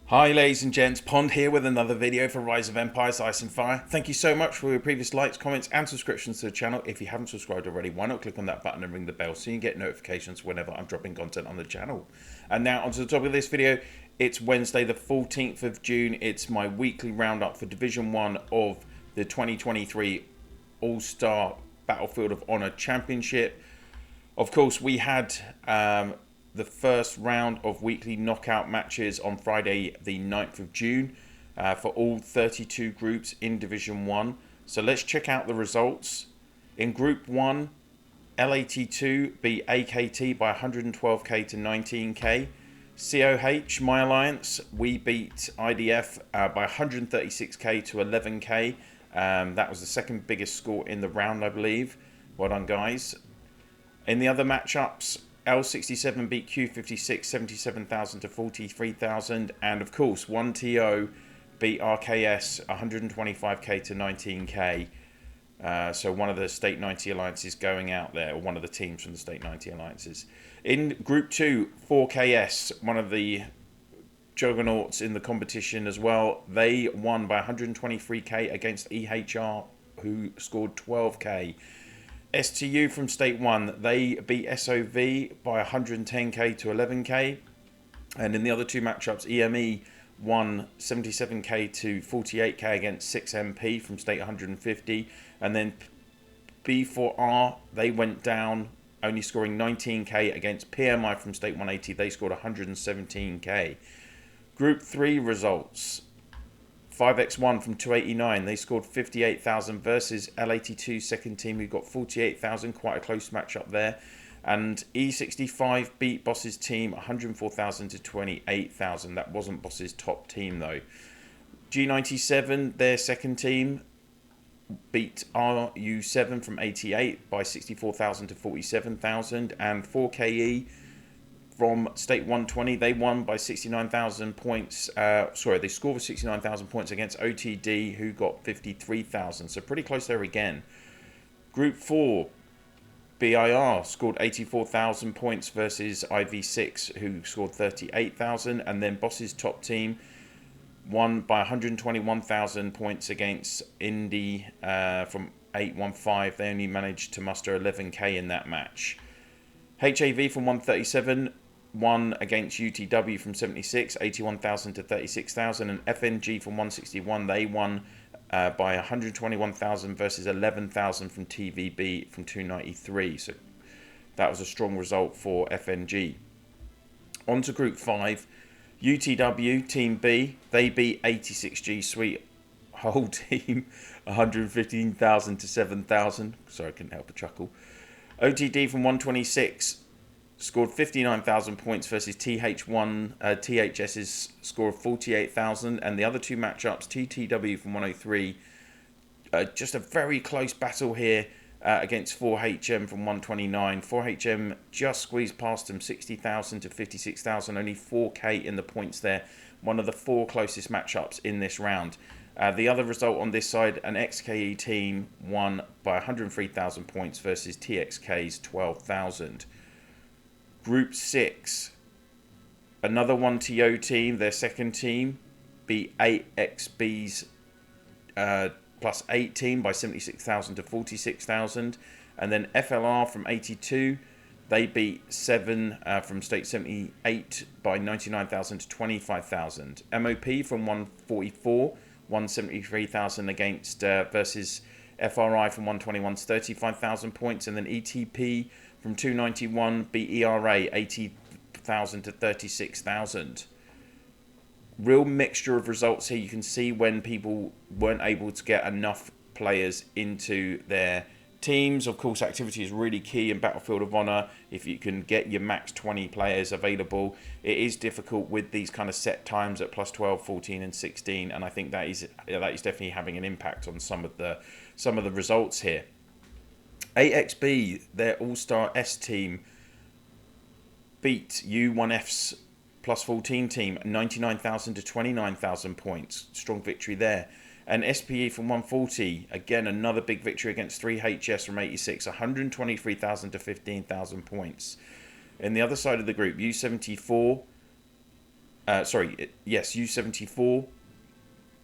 Hi ladies and gents, Pond here with another video for Rise of Empires Ice and Fire. Thank you so much for your previous likes, comments and subscriptions to the channel. If you haven't subscribed already, why not click on that button and ring the bell so you get notifications whenever I'm dropping content on the channel. And now onto the topic of this video. It's Wednesday the 14th of June. It's my weekly roundup for Division 1 of the 2023 All-Star Battlefield of Honor Championship. Of course, we had the first round of weekly knockout matches on Friday the 9th of June for all 32 groups in Division 1. So let's check out the results. In Group 1, LAT2 beat AKT by 112k to 19k. COH, my alliance, we beat IDF by 136k to 11k. That was the second biggest score in the round, I believe. Well done, guys. In the other matchups, L67 beat Q56 77,000 to 43,000, and of course 1TO beat RKS 125k to 19k. So one of the State 90 alliances going out there, or one of the teams from the State 90 alliances. In Group 2, 4KS, one of the juggernauts in the competition as well, they won by 123k against EHR, who scored 12k. STU from State 1, they beat SOV by 110k to 11k. And in the other two matchups, EME won 77k to 48k against 6MP from State 150. And then B4R, they went down, only scoring 19k against PMI from State 180. They scored 117k. Group 3 results. 5x1 from 289, they scored 58,000 versus L82 second team who got 48,000, quite a close matchup there. And E65 beat Boss's team 104,000 to 28,000. That wasn't Boss's top team though. G97, their second team, beat RU7 from 88 by 64,000 to 47,000. And 4KE from State 120, they won by 69,000 points. They scored for 69,000 points against OTD, who got 53,000. So pretty close there again. Group 4, BIR scored 84,000 points versus IV6, who scored 38,000. And then Boss's top team won by 121,000 points against Indy from 815. They only managed to muster 11k in that match. HAV from 137 won against UTW from 76, 81,000 to 36,000, and FNG from 161, they won by 121,000 versus 11,000 from TVB from 293. So that was a strong result for FNG. On to Group 5, UTW Team B, they beat 86G Sweet whole team 115,000 to 7,000. Sorry, I couldn't help but chuckle. OTD from 126 scored 59,000 points versus THS's score of 48,000. And the other two matchups, TTW from 103, just a very close battle here against 4HM from 129. 4HM just squeezed past them 60,000 to 56,000, only 4k in the points there. One of the four closest matchups in this round. The other result on this side, an XKE team won by 103,000 points versus TXK's 12,000. Group 6, another 1TO team, their second team, beat 8XB's plus 8 team by 76,000 to 46,000. And then FLR from 82, they beat 7 from State 78 by 99,000 to 25,000. MOP from 144, 173,000 against versus FRI from 121's 35,000 points, and then ETP from 291 beat ERA 80,000 to 36,000. Real mixture of results here. You can see when people weren't able to get enough players into their teams. Of course, activity is really key in Battlefield of Honor. If you can get your max 20 players available, it is difficult with these kind of set times at plus 12, 14 and 16, and I think that is definitely having an impact on some of the results here. AXB, their All-Star S team, beat U1F's plus 14 team 99,000 to 29,000 points. Strong victory there. And SPE from 140, again another big victory against 3HS from 86, 123,000 to 15,000 points. In the other side of the group, U74 U74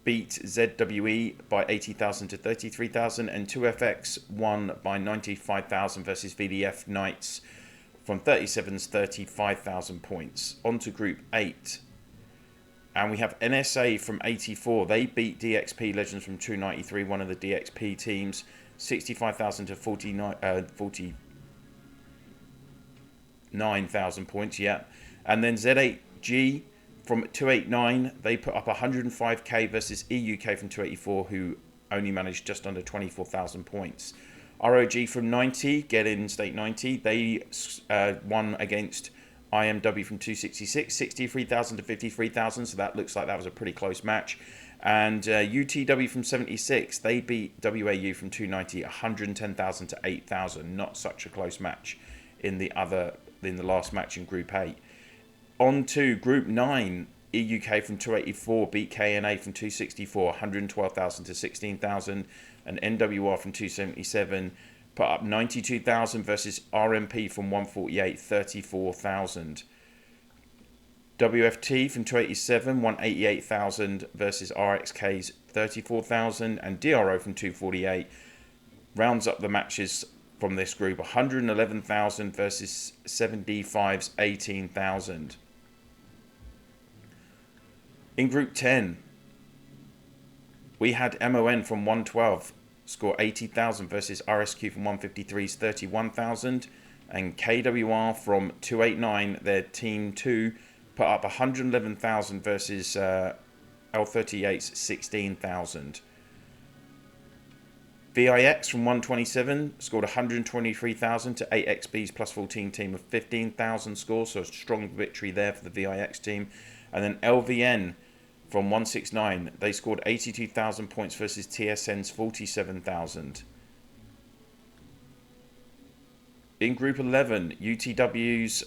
beat ZWE by 80,000 to 33,000, and 2FX won by 95,000 versus VDF Knights from 37's 35,000 points. On to Group 8. And we have NSA from 84. They beat DXP Legends from 293, one of the DXP teams, 65,000 to 49,000 points, yeah. And then Z8G from 289, they put up 105k versus EUK from 284, who only managed just under 24,000 points. ROG from 90, get in state 90, they won against IMW from 266, 63,000 to 53,000, so that looks like that was a pretty close match. And UTW from 76, they beat WAU from 290, 110,000 to 8,000. Not such a close match in the last match in Group 8. On to Group 9, EUK from 284 beat KNA from 264, 112,000 to 16,000. And NWR from 277 put up 92,000 versus RMP from 148, 34,000. WFT from 287 won 88,000 versus RXK's 34,000. And DRO from 248 rounds up the matches from this group, 111,000 versus 75's 18,000. In Group 10, we had MON from 112 score 80,000 versus RSQ from 153's 31,000. And KWR from 289, their Team 2, put up 111,000 versus L38's 16,000. VIX from 127 scored 123,000 to 8XB's plus 14 team of 15,000 scores, so a strong victory there for the VIX team. And then LVN from 169, they scored 82,000 points versus TSN's 47,000. In Group 11, UTW's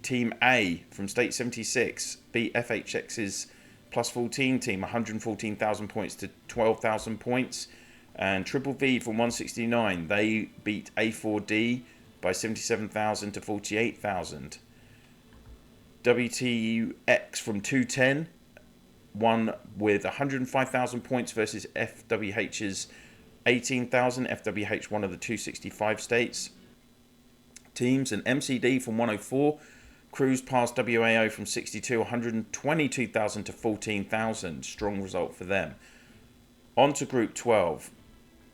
Team A from State 76 beat FHX's plus 14 team, 114,000 points to 12,000 points. And Triple V from 169, they beat A4D by 77,000 to 48,000. WTUX from 210 won with 105,000 points versus FWH's 18,000. FWH, one of the 265 states teams. And MCD from 104 cruised past WAO from 62, 122,000 to 14,000. Strong result for them. On to Group 12.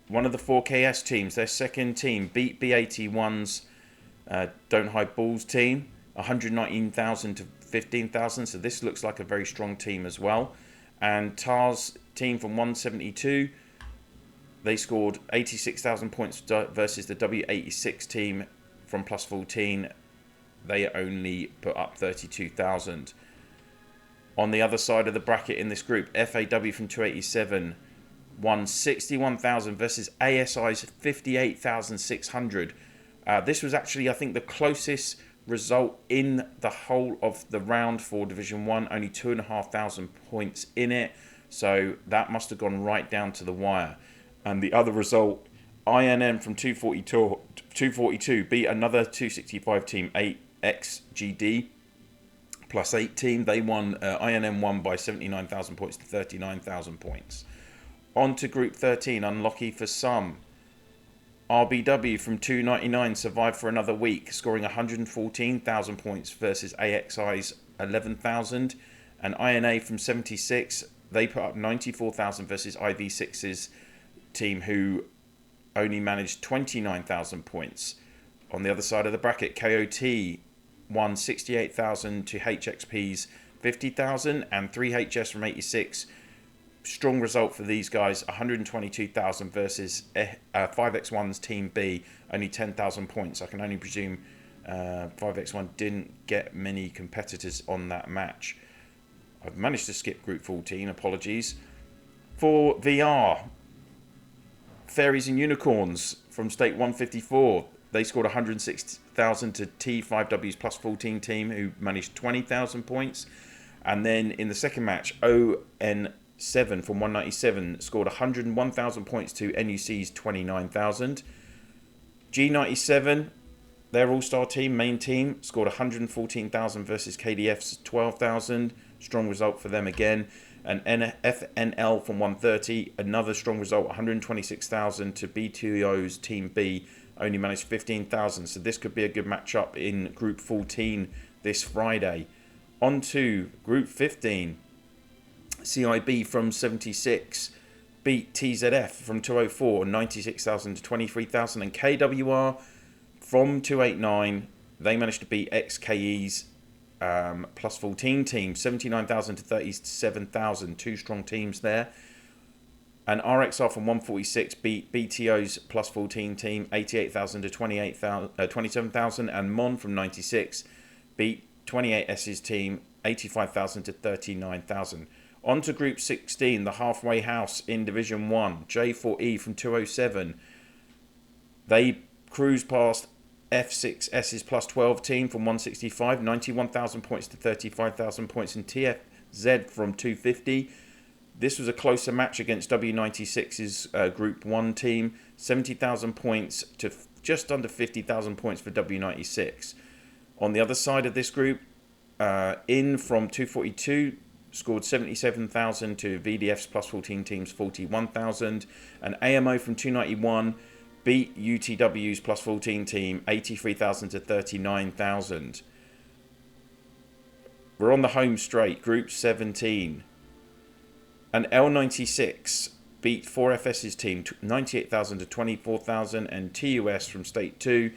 One of the 4KS teams, their second team, beat B81's Don't Hide Balls team, 119,000 to 15,000. So this looks like a very strong team as well. And TAR's team from 172, they scored 86,000 points versus the W86 team from plus 14. They only put up 32,000. On the other side of the bracket in this group, FAW from 287 won 61,000 versus ASI's 58,600. This was actually, I think, the closest result in the whole of the round for Division 1. Only 2,500 points in it. So that must have gone right down to the wire. And the other result, INM from 242 beat another 265 team, 8XGD plus 8 team. They won, INM won by 79,000 points to 39,000 points. On to Group 13, unlucky for some. RBW from 299 survived for another week, scoring 114,000 points versus AXI's 11,000. And INA from 76, they put up 94,000 versus IV6's team, who only managed 29,000 points. On the other side of the bracket, KOT won 68,000 to HXP's 50,000, and 3HS from 86. Strong result for these guys, 122,000 versus 5x1's Team B, only 10,000 points. I can only presume 5x1 didn't get many competitors on that match. I've managed to skip Group 14, apologies. For VR, Fairies and Unicorns from State 154, they scored 106,000 to T5W's plus 14 team, who managed 20,000 points. And then in the second match, ON7 from 197 scored 101,000 points to NUC's 29,000. G97, their all-star team, main team, scored 114,000 versus KDF's 12,000. strong result for them again. And FNL from 130, another strong result, 126,000 to BTO's Team B, only managed 15,000. So this could be a good matchup in Group 14 this Friday. On to Group 15, CIB from 76 beat TZF from 204, 96,000 to 23,000. And KWR from 289, they managed to beat XKE's plus 14 team, 79,000 to 37,000. Two strong teams there. And RXR from 146 beat BTO's plus 14 team, 88,000 to 27,000. And Mon from 96 beat 28S's team, 85,000 to 39,000. On to Group 16, the halfway house in Division 1. J4E from 207. They cruised past F6S's plus 12 team from 165, 91,000 points to 35,000 points. And TFZ from 250. This was a closer match against W96's Group 1 team. 70,000 points to just under 50,000 points for W96. On the other side of this group, In from 242 scored 77,000 to VDF's plus 14 teams 41,000. And AMO from 291 beat UTW's plus 14 team 83,000 to 39,000. We're on the home straight, Group 17. And L96 beat 4FS's team 98,000 to 24,000. And TUS from State 2,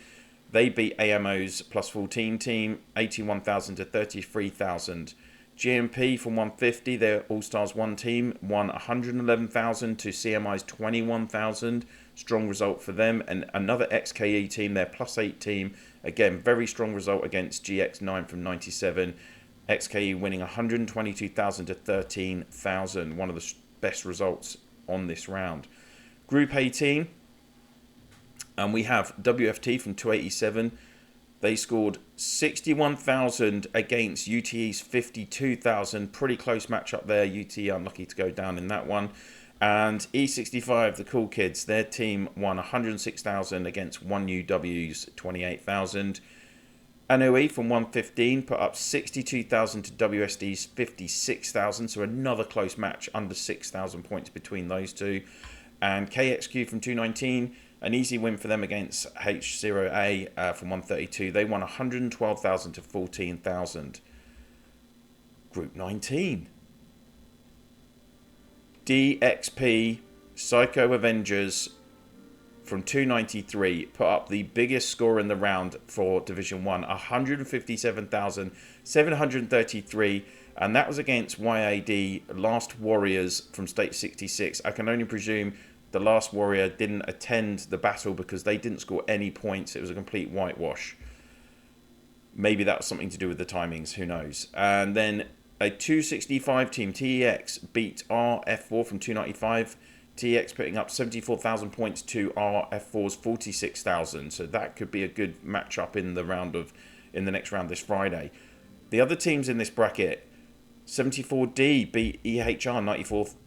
they beat AMO's plus 14 team 81,000 to 33,000. GMP from 150, their All-Stars 1 team, won 111,000 to CMI's 21,000. Strong result for them. And another XKE team, their plus 8 team, again, very strong result against GX9 from 97. XKE winning 122,000 to 13,000. One of the best results on this round. Group 18, and we have WFT from 287. They scored 61,000 against UTE's 52,000. Pretty close matchup there. UTE unlucky to go down in that one. And E65, the Cool Kids, their team won 106,000 against 1UW's 28,000. NOE from 115 put up 62,000 to WSD's 56,000. So another close match, under 6,000 points between those two. And KXQ from 219, an easy win for them against H0A from 132. They won 112,000 to 14,000. Group 19. DXP Psycho Avengers from 293 put up the biggest score in the round for Division 1. 157,733. And that was against YAD Last Warriors from State 66. I can only presume the Last Warrior didn't attend the battle because they didn't score any points. It was a complete whitewash. Maybe that was something to do with the timings. Who knows? And then a 265 team, TEX, beat RF4 from 295. TEX putting up 74,000 points to RF4's 46,000. So that could be a good matchup in the next round this Friday. The other teams in this bracket, 74D beat EHR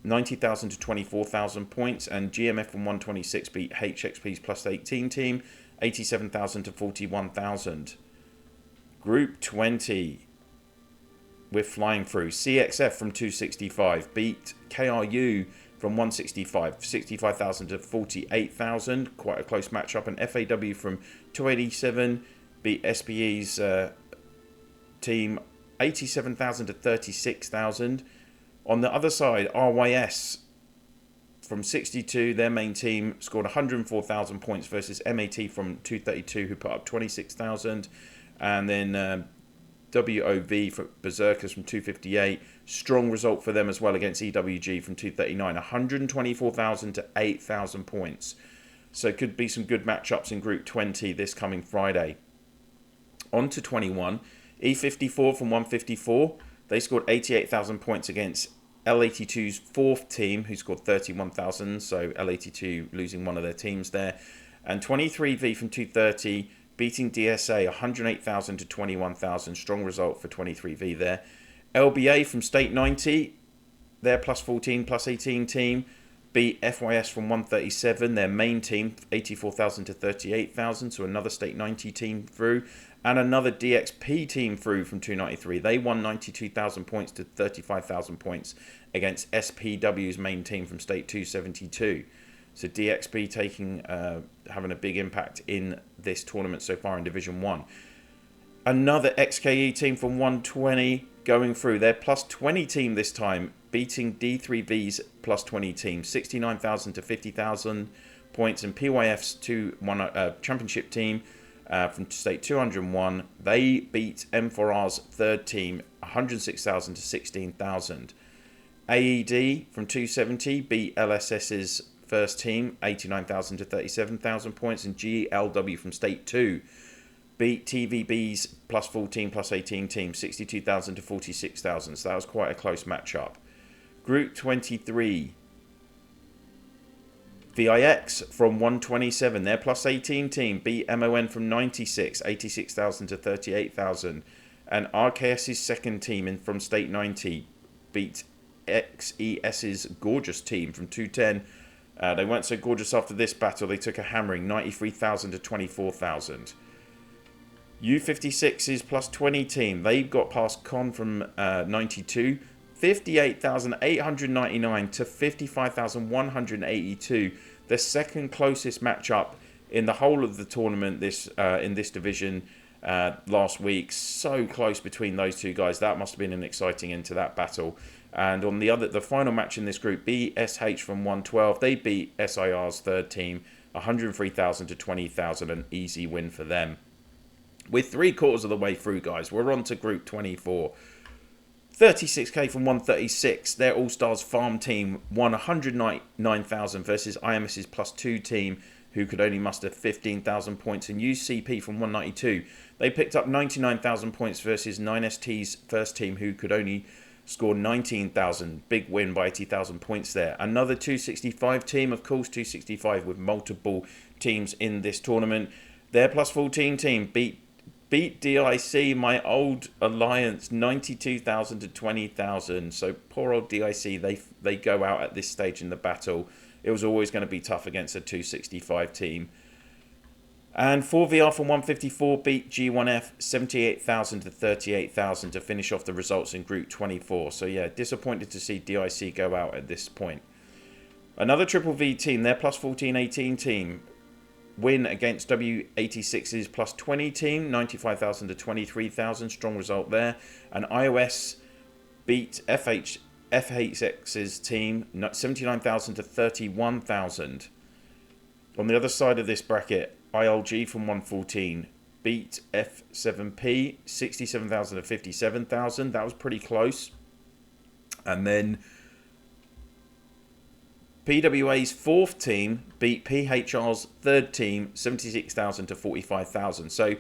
90,000 to 24,000 points, and GMF from 126 beat HXP's plus 18 team 87,000 to 41,000. Group 20, we're flying through. CXF from 265 beat KRU from 165, 65,000 to 48,000. Quite a close matchup. And FAW from 287 beat SPE's team 87,000 to 36,000. On the other side, RYS from 62, their main team scored 104,000 points versus MAT from 232, who put up 26,000. And then WOV for Berserkers from 258. Strong result for them as well against EWG from 239. 124,000 to 8,000 points. So it could be some good matchups in Group 20 this coming Friday. On to 21. E54 from 154. They scored 88,000 points against L82's fourth team, who scored 31,000. So L82 losing one of their teams there. And 23V from 230, beating DSA 108,000 to 21,000. Strong result for 23V there. LBA from State 90, their plus 14, plus 18 team, beat FYS from 137, their main team, 84,000 to 38,000, so another State 90 team through, and another DXP team through from 293. They won 92,000 points to 35,000 points against SPW's main team from State 272. So DXP having a big impact in this tournament so far in Division 1. Another XKE team from 120 going through. Their plus 20 team this time, beating D3V's plus 20 team, 69,000 to 50,000 points. And PYF's championship team from State 201, they beat M4R's third team, 106,000 to 16,000. AED from 270 beat LSS's first team, 89,000 to 37,000 points. And GLW from State 2 beat TVB's plus 14, plus 18 team, 62,000 to 46,000. So that was quite a close matchup. Group 23. VIX from 127. Their plus 18 team beat MON from 96, 86,000 to 38,000. And RKS's second team from State 90 beat XES's gorgeous team from 210. They weren't so gorgeous after this battle. They took a hammering, 93,000 to 24,000. U56's plus 20 team, they got past Con from 92, 58,899 to 55,182. The second closest matchup in the whole of the tournament in this division last week. So close between those two guys. That must have been an exciting end to that battle. And on the final match in this group, BSH from 112, they beat SIR's third team, 103,000 to 20,000, an easy win for them. We're 3/4 of the way through, guys. We're on to Group 24. 36k from 136. Their All-Stars farm team won 199,000 versus IMS's plus 2 team, who could only muster 15,000 points. And UCP from 192. They picked up 99,000 points versus 9ST's first team, who could only score 19,000. Big win by 80,000 points there. Another 265 team, of course, 265 with multiple teams in this tournament. Their plus 14 team beat DIC, my old alliance, 92,000 to 20,000. So poor old DIC, they go out at this stage in the battle. It was always going to be tough against a 265 team. And 4VR from 154 beat G1F 78,000 to 38,000 to finish off the results in Group 24. So yeah, disappointed to see DIC go out at this point. Another Triple V team, their plus 14-18 team, win against W86's plus 20 team, 95,000 to 23,000. Strong result there. And iOS beat FHX's team, 79,000 to 31,000. On the other side of this bracket, ILG from 114 beat F7P, 67,000 to 57,000. That was pretty close. And then PWA's fourth team beat PHR's third team, 76,000 to 45,000. So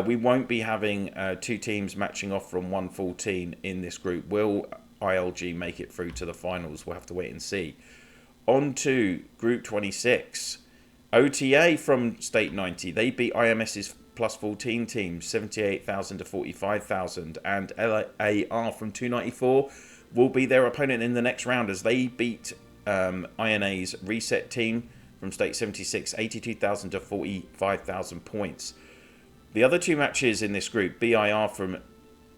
we won't be having two teams matching off from 114 in this group. Will ILG make it through to the finals? We'll have to wait and see. On to Group 26. OTA from State 90. They beat IMS's plus 14 team, 78,000 to 45,000. And LAR from 294 will be their opponent in the next round as they beat INA's reset team from State 76, 82,000 to 45,000 points. The other two matches in this group, BIR from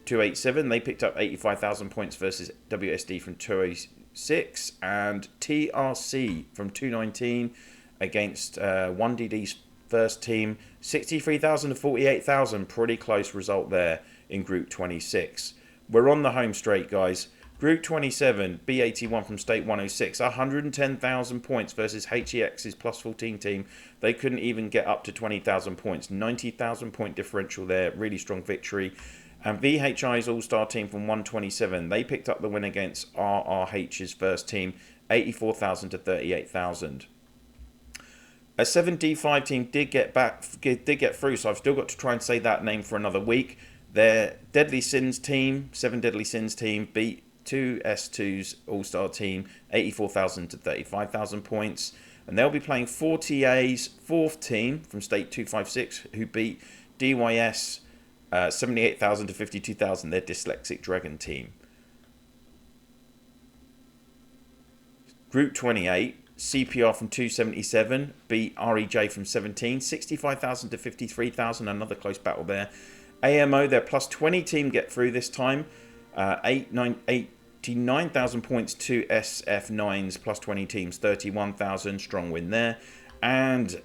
287, they picked up 85,000 points versus WSD from 206, and TRC from 219 against 1DD's first team, 63,000 to 48,000. Pretty close result there in Group 26. We're on the home straight, guys. Group 27, B81 from State 106, 110,000 points versus HEX's plus 14 team. They couldn't even get up to 20,000 points. 90,000 point differential there. Really strong victory. And VHI's all-star team from 127, they picked up the win against RRH's first team, 84,000 to 38,000. A 7D5 team did get through, so I've still got to try and say that name for another week. Their Deadly Sins team, 7 Deadly Sins team, beat 2S2's all-star team, 84,000 to 35,000 points. And they'll be playing 4TA's fourth team from State 256, who beat DYS 78,000 to 52,000, their Dyslexic Dragon team. Group 28, CPR from 277 beat REJ from 17, 65,000 to 53,000, another close battle there. AMO, their plus 20 team, get through this time. 89,000 points to SF9's plus 20 teams, 31,000, strong win there. And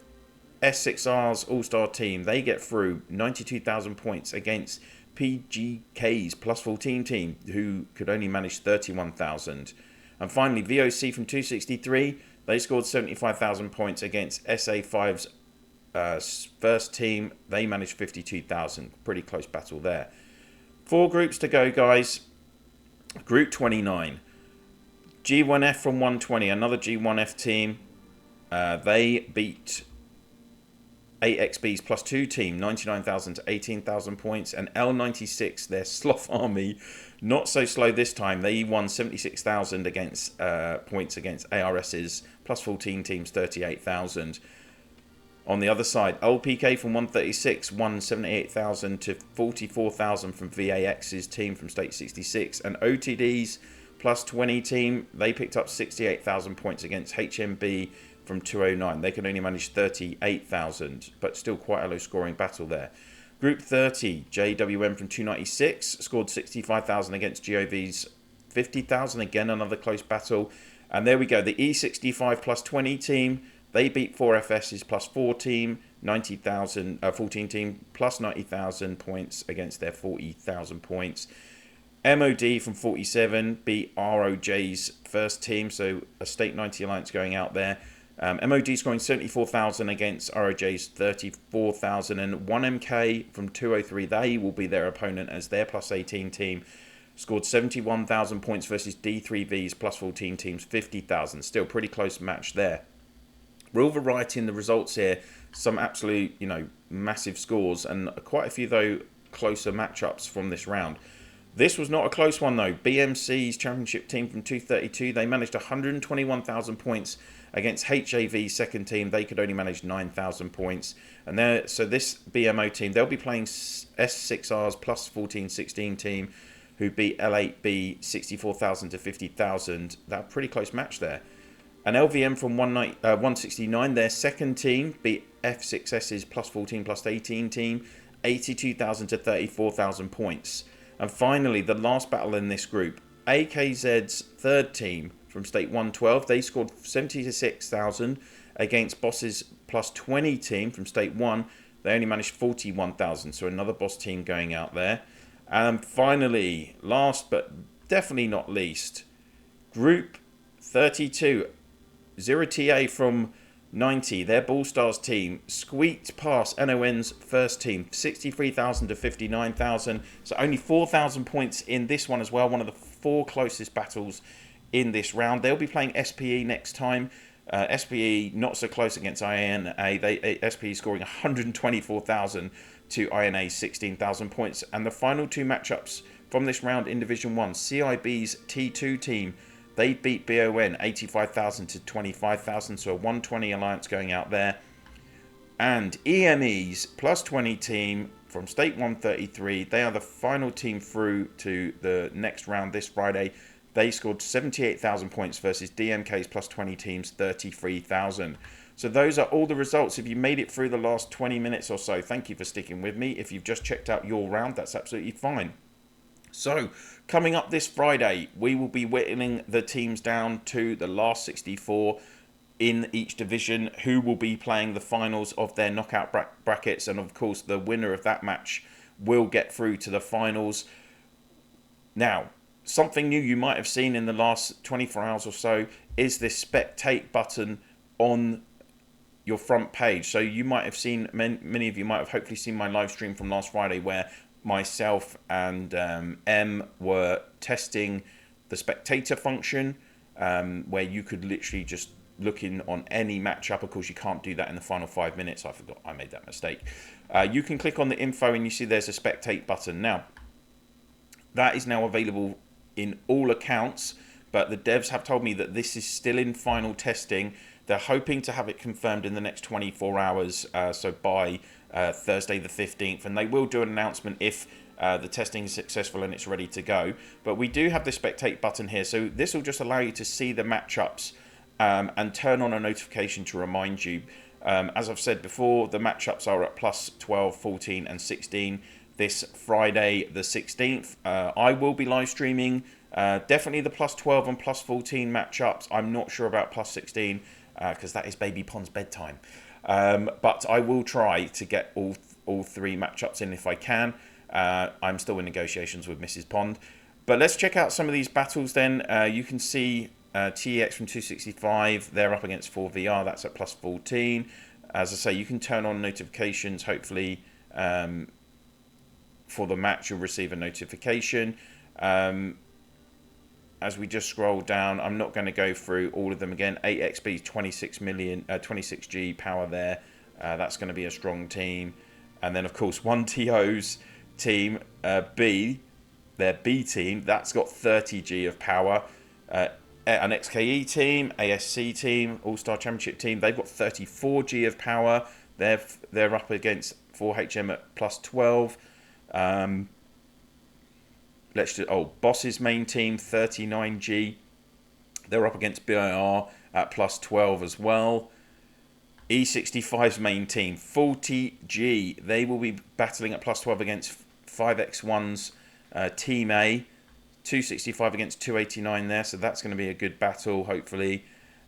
S6R's All-Star team, they get through 92,000 points against PGK's plus 14 team, who could only manage 31,000. And finally, VOC from 263, they scored 75,000 points against SA5's first team. They managed 52,000. Pretty close battle there. 4 groups to go, guys. Group 29. G1F from 120, another G1F team. They beat AXB's plus 2 team, 99,000 to 18,000 points. And L96, their Sloth Army, not so slow this time. They won 76,000 against points against ARS's plus 14 teams, 38,000. On the other side, LPK from 136 won 78,000 to 44,000 from VAX's team from State 66. And OTD's plus 20 team, they picked up 68,000 points against HMB from 209. They could only manage 38,000, but still quite a low scoring battle there. Group 30, JWM from 296 scored 65,000 against GOV's 50,000. Again, another close battle. And there we go. The E65 plus 20 team, they beat 4FS's plus 4 team, 90,000, 14 team, plus 90,000 points against their 40,000 points. MOD from 47 beat ROJ's first team, so a State 90 Alliance going out there. MOD scoring 74,000 against ROJ's 34,000, and 1MK from 203, they will be their opponent as their plus 18 team. Scored 71,000 points versus D3V's plus 14 teams, 50,000. Still pretty close match there. Real variety in the results here. Some absolute, massive scores, and quite a few, though, closer matchups from this round. This was not a close one, though. BMC's championship team from 232, they managed 121,000 points against HAV's second team. They could only manage 9,000 points. And so this BMO team, they'll be playing S6R's plus 14-16 team, who beat L8B 64,000 to 50,000. That pretty close match there. And LVM from 169, their second team, beat F6S's plus 14 plus 18 team, 82,000 to 34,000 points. And finally, the last battle in this group, AKZ's third team from State 112, they scored 76,000 against Boss's plus 20 team from State 1. They only managed 41,000, so another Boss team going out there. And finally, last but definitely not least, Group 32, 0TA from 90, their Ball Stars team squeaked past NON's first team, 63,000 to 59,000. So only 4,000 points in this one as well. One of the 4 closest battles in this round. They'll be playing SPE next time. SPE not so close against INA. SPE scoring 124,000 to INA's 16,000 points. And the final 2 matchups from this round in Division 1, CIB's T2 team, they beat BON 85,000 to 25,000, so a 120 alliance going out there. And EME's plus 20 team from State 133, they are the final team through to the next round this Friday. They scored 78,000 points versus DMK's plus 20 teams, 33,000. So those are all the results. If you made it through the last 20 minutes or so, thank you for sticking with me. If you've just checked out your round, that's absolutely fine. So, coming up this Friday, we will be whittling the teams down to the last 64 in each division, who will be playing the finals of their knockout brackets. And of course, the winner of that match will get through to the finals. Now, something new you might have seen in the last 24 hours or so is this Spectate button on your front page. So you might have seen, many of you might have hopefully seen my live stream from last Friday where myself and M were testing the spectator function, where you could literally just look in on any matchup. Of course, you can't do that in the final 5 minutes. I forgot, I made that mistake. You can click on the info and you see there's a spectate button. Now, that is now available in all accounts, but the devs have told me that this is still in final testing. They're hoping to have it confirmed in the next 24 hours, so by Thursday the 15th, and they will do an announcement if the testing is successful and it's ready to go. But we do have the spectate button here, so this will just allow you to see the matchups and turn on a notification to remind you. As I've said before, the matchups are at plus 12, 14 and 16 this Friday the 16th. I will be live streaming definitely the plus 12 and plus 14 matchups. I'm not sure about plus 16 because that is Baby Pond's bedtime. But I will try to get all three matchups in if I can. I'm still in negotiations with Mrs. Pond. But let's check out some of these battles then. You can see TEX from 265, they're up against 4VR, that's at plus 14. As I say, you can turn on notifications, hopefully for the match you'll receive a notification. As we just scroll down, I'm not going to go through all of them again. 8XB, 26G power there, that's going to be a strong team. And then of course 1TO's team, B, their B team, that's got 30G of power. An XKE team, ASC team, All-Star Championship team, they've got 34G of power. They're up against 4HM at plus 12. Boss's main team, 39G. They're up against BIR at plus 12 as well. E65's main team, 40G. They will be battling at plus 12 against 5X1's Team A. 265 against 289 there, so that's going to be a good battle, hopefully.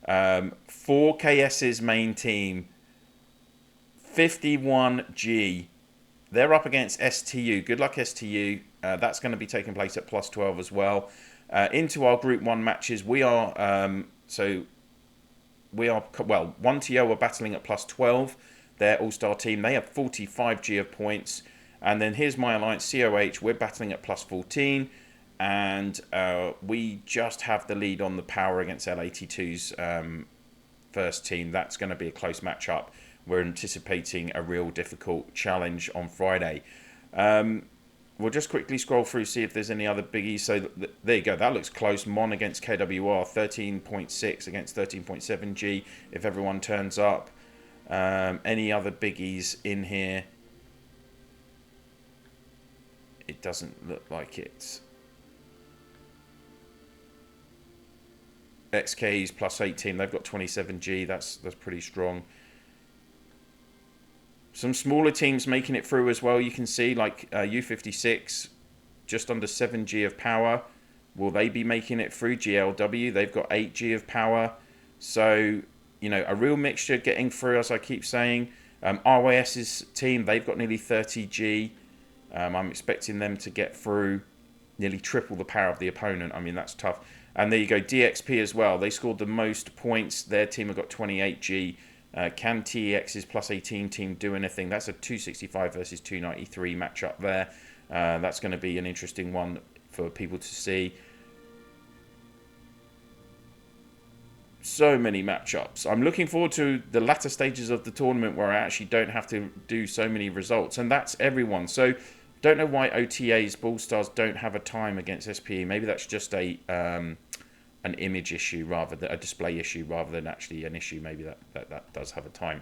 4KS's main team, 51G. They're up against STU. Good luck, STU. That's going to be taking place at plus 12 as well. Into our Group 1 matches, we are 1TO are battling at plus 12. Their all-star team, they have 45G of points. And then here's my alliance, COH. We're battling at plus 14. And we just have the lead on the power against L82's first team. That's going to be a close matchup. We're anticipating a real difficult challenge on Friday. We'll just quickly scroll through, see if there's any other biggies. So there you go. That looks close. Mon against KWR, 13.6 against 13.7G, if everyone turns up. Any other biggies in here? It doesn't look like it. XK's plus 18, they've got 27G, that's pretty strong. Some smaller teams making it through as well, you can see, like U56, just under 7G of power. Will they be making it through? GLW, they've got 8G of power. So, you know, a real mixture getting through, as I keep saying. RYS's team, they've got nearly 30G. I'm expecting them to get through nearly triple the power of the opponent. I mean, that's tough. And there you go, DXP as well. They scored the most points. Their team have got 28G. Can TEX's plus 18 team do anything? That's a 265 versus 293 matchup there. That's going to be an interesting one for people to see. So many matchups. I'm looking forward to the latter stages of the tournament where I actually don't have to do so many results. And that's everyone. So don't know why OTA's Ball Stars don't have a time against SPE. Maybe that's just an image issue rather than a display issue rather than actually an issue. Maybe that does have a time.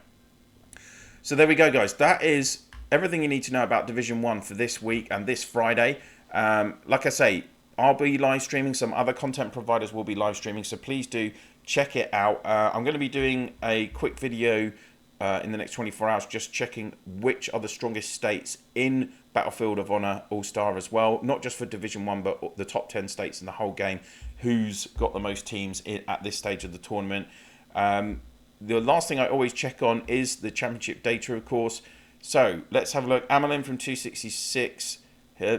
So there we go, guys. That is everything you need to know about Division 1 for this week and this Friday. Like I say, I'll be live streaming. Some other content providers will be live streaming, so please do check it out. I'm going to be doing a quick video in the next 24 hours just checking which are the strongest states in Battlefield of Honor All-Star as well. Not just for Division 1, but the top 10 states in the whole game. Who's got the most teams at this stage of the tournament. The last thing I always check on is the championship data, of course. So let's have a look. Amelin from 266.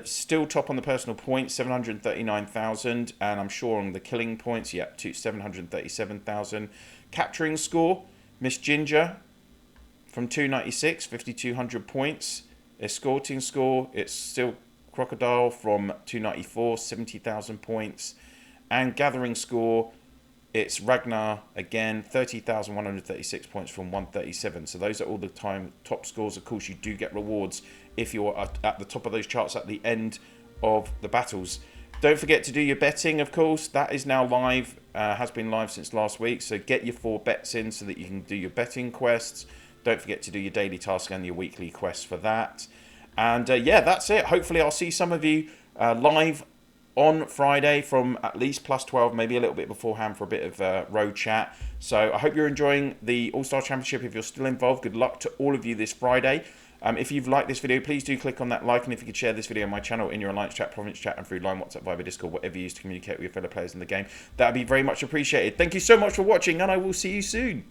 Still top on the personal points, 739,000. And I'm sure on the killing points, yep, 737,000. Capturing score, Miss Ginger from 296, 5,200 points. Escorting score, it's still Crocodile from 294, 70,000 points. And gathering score, it's Ragnar again, 30,136 points from 137. So those are all the time top scores. Of course, you do get rewards if you're at the top of those charts at the end of the battles. Don't forget to do your betting, of course. That is now live, has been live since last week. So get your 4 bets in so that you can do your betting quests. Don't forget to do your daily task and your weekly quests for that. And yeah, that's it. Hopefully I'll see some of you live on Friday from at least +12, maybe a little bit beforehand for a bit of road chat. So I hope you're enjoying the All-Star Championship. If you're still involved, good luck to all of you this Friday. If you've liked this video, please do click on that like, and if you could share this video on my channel, in your Alliance chat, Province chat, and through Line, WhatsApp, Viber, Discord, whatever you use to communicate with your fellow players in the game, that would be very much appreciated. Thank you so much for watching, and I will see you soon.